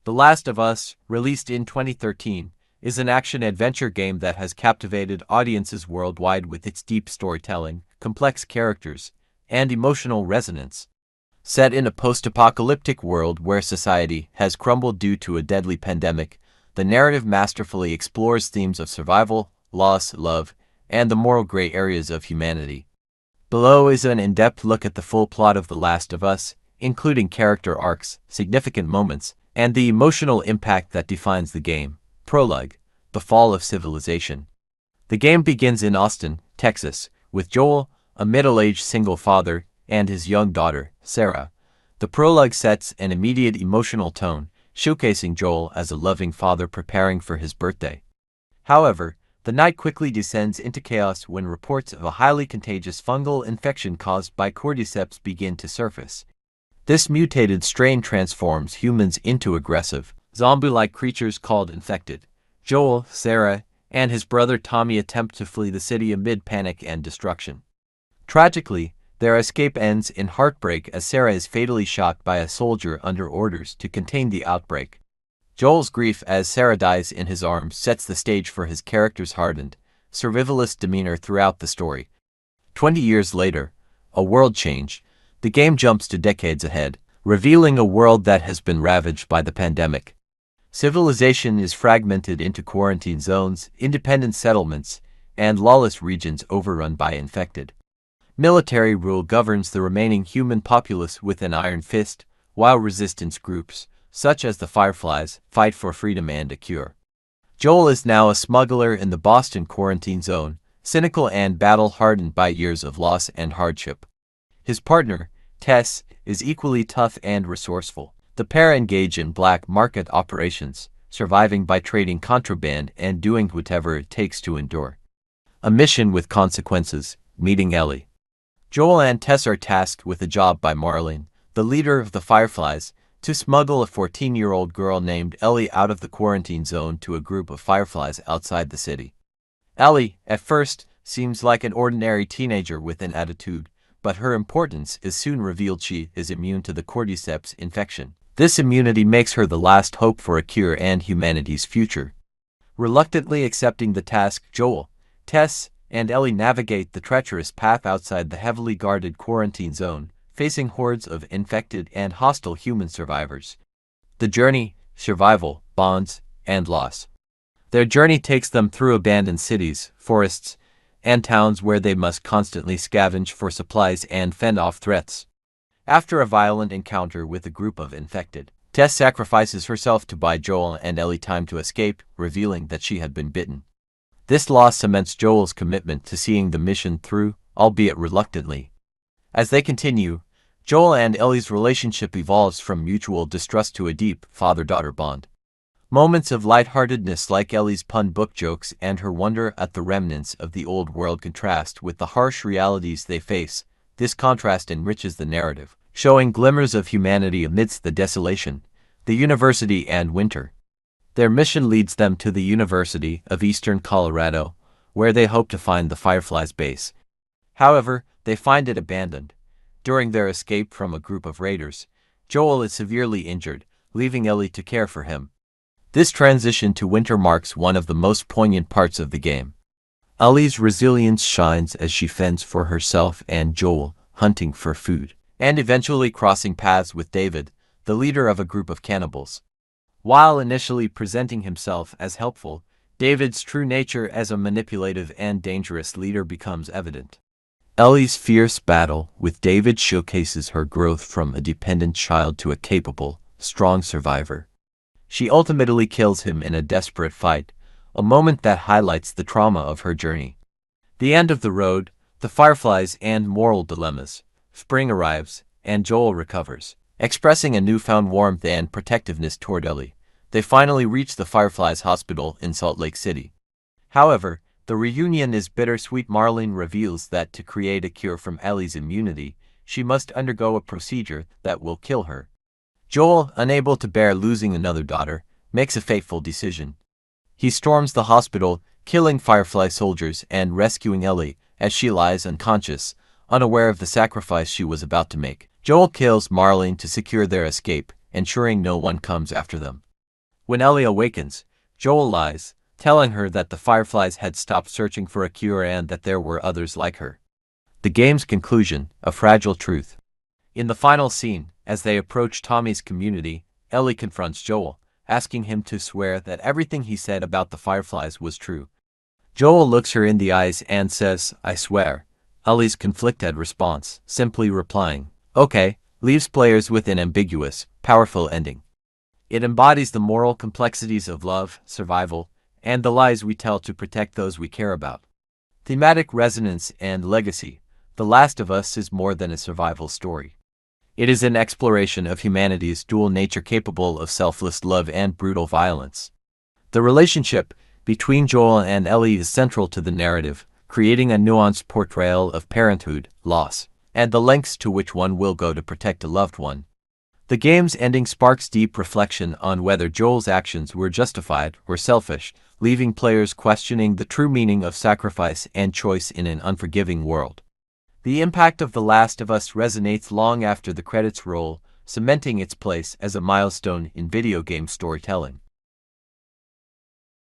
The Last of Us, released in 2013, is an action-adventure game that has captivated audiences worldwide with its deep storytelling, complex characters, and emotional resonance. Set in a post-apocalyptic world where society has crumbled due to a deadly pandemic, the narrative masterfully explores themes of survival, loss, love, and the moral gray areas of humanity. Below is an in-depth look at the full plot of The Last of Us, including character arcs, significant moments, and the emotional impact that defines the game. Prologue: The Fall of Civilization. The game begins in Austin, Texas, with Joel, a middle-aged single father, and his young daughter, Sarah. The prologue sets an immediate emotional tone, showcasing Joel as a loving father preparing for his birthday. However, the night quickly descends into chaos when reports of a highly contagious fungal infection caused by cordyceps begin to surface. This mutated strain transforms humans into aggressive, zombie-like creatures called infected. Joel, Sarah, and his brother Tommy attempt to flee the city amid panic and destruction. Tragically, their escape ends in heartbreak as Sarah is fatally shot by a soldier under orders to contain the outbreak. Joel's grief as Sarah dies in his arms sets the stage for his character's hardened, survivalist demeanor throughout the story. 20 years later, a world change, the game jumps to decades ahead, revealing a world that has been ravaged by the pandemic. Civilization is fragmented into quarantine zones, independent settlements, and lawless regions overrun by infected. Military rule governs the remaining human populace with an iron fist, while resistance groups, such as the Fireflies, fight for freedom and a cure. Joel is now a smuggler in the Boston quarantine zone, cynical and battle-hardened by years of loss and hardship. His partner, Tess, is equally tough and resourceful. The pair engage in black market operations, surviving by trading contraband and doing whatever it takes to endure. A mission with consequences: meeting Ellie. Joel and Tess are tasked with a job by Marlene, the leader of the Fireflies, to smuggle a 14-year-old girl named Ellie out of the quarantine zone to a group of Fireflies outside the city. Ellie, at first, seems like an ordinary teenager with an attitude, but her importance is soon revealed. She is immune to the cordyceps infection. This immunity makes her the last hope for a cure and humanity's future. Reluctantly accepting the task, Joel, Tess, and Ellie navigate the treacherous path outside the heavily guarded quarantine zone, facing hordes of infected and hostile human survivors. The journey: survival, bonds, and loss. Their journey takes them through abandoned cities, forests, and towns where they must constantly scavenge for supplies and fend off threats. After a violent encounter with a group of infected, Tess sacrifices herself to buy Joel and Ellie time to escape, revealing that she had been bitten. This loss cements Joel's commitment to seeing the mission through, albeit reluctantly. As they continue, Joel and Ellie's relationship evolves from mutual distrust to a deep father-daughter bond. Moments of lightheartedness like Ellie's pun book jokes and her wonder at the remnants of the old world contrast with the harsh realities they face. This contrast enriches the narrative, showing glimmers of humanity amidst the desolation, the university and winter. Their mission leads them to the University of Eastern Colorado, where they hope to find the Fireflies' base. However, they find it abandoned. During their escape from a group of raiders, Joel is severely injured, leaving Ellie to care for him. This transition to winter marks one of the most poignant parts of the game. Ellie's resilience shines as she fends for herself and Joel, hunting for food, and eventually crossing paths with David, the leader of a group of cannibals. While initially presenting himself as helpful, David's true nature as a manipulative and dangerous leader becomes evident. Ellie's fierce battle with David showcases her growth from a dependent child to a capable, strong survivor. She ultimately kills him in a desperate fight, a moment that highlights the trauma of her journey. The end of the road, the Fireflies and moral dilemmas. Spring arrives, and Joel recovers, expressing a newfound warmth and protectiveness toward Ellie. They finally reach the Fireflies Hospital in Salt Lake City. However, the reunion is bittersweet. Marlene reveals that to create a cure from Ellie's immunity, she must undergo a procedure that will kill her. Joel, unable to bear losing another daughter, makes a fateful decision. He storms the hospital, killing Firefly soldiers and rescuing Ellie as she lies unconscious, unaware of the sacrifice she was about to make. Joel kills Marlene to secure their escape, ensuring no one comes after them. When Ellie awakens, Joel lies, telling her that the Fireflies had stopped searching for a cure and that there were others like her. The game's conclusion, a fragile truth. In the final scene, as they approach Tommy's community, Ellie confronts Joel, asking him to swear that everything he said about the Fireflies was true. Joel looks her in the eyes and says, "I swear." Ellie's conflicted response, simply replying, "Okay," leaves players with an ambiguous, powerful ending. It embodies the moral complexities of love, survival, and the lies we tell to protect those we care about. Thematic resonance and legacy. The Last of Us is more than a survival story. It is an exploration of humanity's dual nature, capable of selfless love and brutal violence. The relationship between Joel and Ellie is central to the narrative, creating a nuanced portrayal of parenthood, loss, and the lengths to which one will go to protect a loved one. The game's ending sparks deep reflection on whether Joel's actions were justified or selfish, leaving players questioning the true meaning of sacrifice and choice in an unforgiving world. The impact of The Last of Us resonates long after the credits roll, cementing its place as a milestone in video game storytelling.